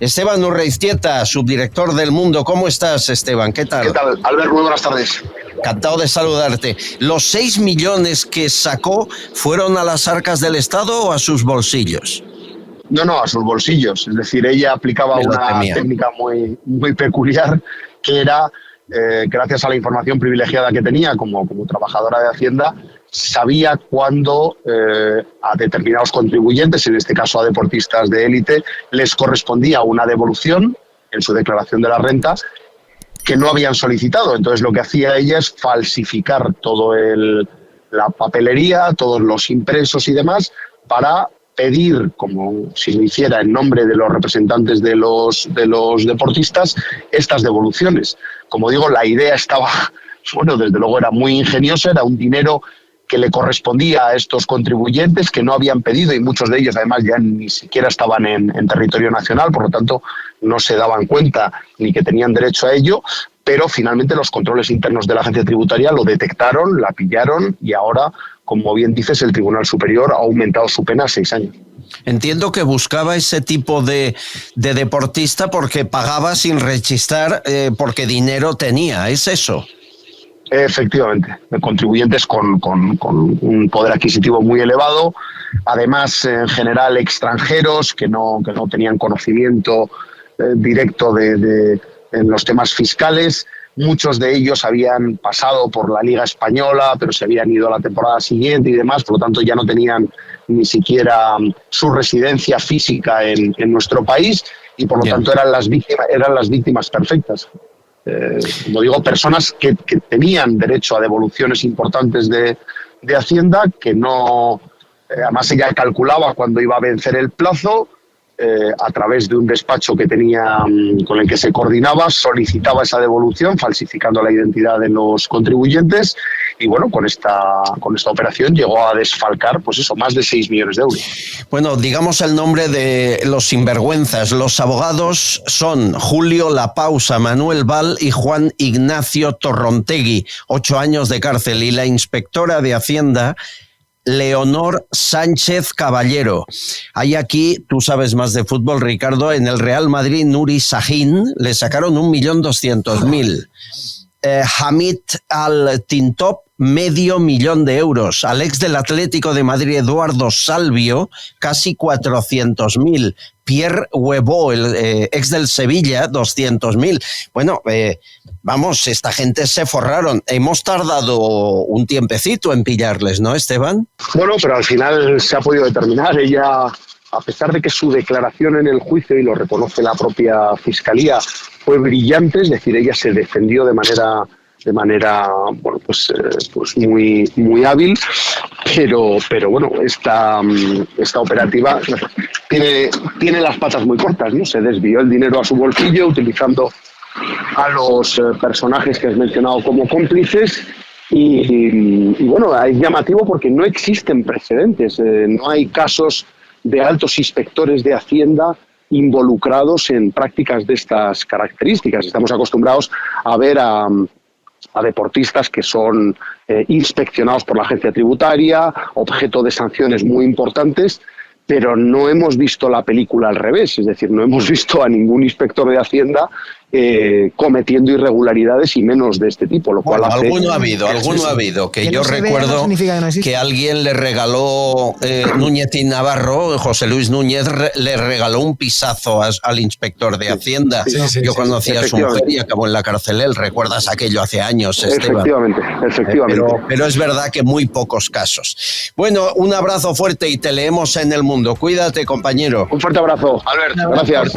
Esteban Urreiztieta, subdirector del Mundo. ¿Cómo estás, Esteban? ¿Qué tal? ¿Qué tal, Albert? Muy buenas tardes. Encantado de saludarte. ¿Los 6 millones que sacó fueron a las arcas del Estado o a sus bolsillos? No, a sus bolsillos. Es decir, ella aplicaba una técnica muy peculiar, que era, gracias a la información privilegiada que tenía como trabajadora de Hacienda, sabía cuándo a determinados contribuyentes, en este caso a deportistas de élite, les correspondía una devolución en su declaración de la renta que no habían solicitado. Entonces lo que hacía ella es falsificar la papelería, todos los impresos y demás, para pedir, como si lo hiciera en nombre de los representantes de los deportistas, estas devoluciones. Como digo, la idea estaba, bueno, desde luego era muy ingeniosa, era un dinero que le correspondía a estos contribuyentes que no habían pedido, y muchos de ellos además ya ni siquiera estaban en territorio nacional, por lo tanto no se daban cuenta ni que tenían derecho a ello, pero finalmente los controles internos de la agencia tributaria lo detectaron, la pillaron, y ahora, como bien dices, el Tribunal Superior ha aumentado su pena a 6 años. Entiendo que buscaba ese tipo de deportista porque pagaba sin rechistar, porque dinero tenía, ¿es eso? Efectivamente, contribuyentes con un poder adquisitivo muy elevado, además en general extranjeros que no tenían conocimiento directo en los temas fiscales. Muchos de ellos habían pasado por la Liga Española, pero se habían ido a la temporada siguiente y demás, por lo tanto ya no tenían ni siquiera su residencia física en nuestro país, y por lo tanto eran las víctimas perfectas. Como digo, personas que tenían derecho a devoluciones importantes de Hacienda, que no, además ella calculaba cuándo iba a vencer el plazo, a través de un despacho que tenía, con el que se coordinaba, solicitaba esa devolución falsificando la identidad de los contribuyentes, y bueno, con esta operación llegó a desfalcar, pues eso, más de 6 millones de euros. Bueno, digamos el nombre de los sinvergüenzas. Los abogados son Julio Lapausa, Manuel Val y Juan Ignacio Torrontegui, 8 años de cárcel, y la inspectora de Hacienda, Leonor Sánchez Caballero. Hay aquí, tú sabes más de fútbol, Ricardo, en el Real Madrid, Nuri Sahin le sacaron 1.200.000. Hamid Al-Tintop, $500.000. Al ex del Atlético de Madrid, Eduardo Salvio, casi 400.000. Pierre Huevo, el ex del Sevilla, 200.000. Bueno, vamos, esta gente se forraron. Hemos tardado un tiempecito en pillarles, ¿no, Esteban? Bueno, pero al final se ha podido determinar. Ella, a pesar de que su declaración en el juicio, y lo reconoce la propia Fiscalía, fue brillante, es decir, ella se defendió de manera bueno, pues muy hábil, pero bueno, esta operativa tiene las patas muy cortas, ¿no? Se desvió el dinero a su bolsillo utilizando a los personajes que has mencionado como cómplices, y bueno, es llamativo porque no existen precedentes, no hay casos de altos inspectores de Hacienda involucrados en prácticas de estas características. Estamos acostumbrados a ver a deportistas que son inspeccionados por la agencia tributaria, objeto de sanciones muy importantes, pero no hemos visto la película al revés, es decir, no hemos visto a ningún inspector de Hacienda cometiendo irregularidades, y menos de este tipo, lo cual hace... Alguno ha habido, que yo recuerdo que alguien le regaló, Núñez y Navarro, José Luis Núñez, le regaló un pisazo al inspector de Hacienda. Yo conocía a su mujer y acabó en la cárcel él. ¿Recuerdas aquello hace años, Esteban? Efectivamente. Pero es verdad que muy pocos casos. Bueno, un abrazo fuerte y te leemos en El Mundo. Cuídate, compañero. Un fuerte abrazo, Albert. Gracias.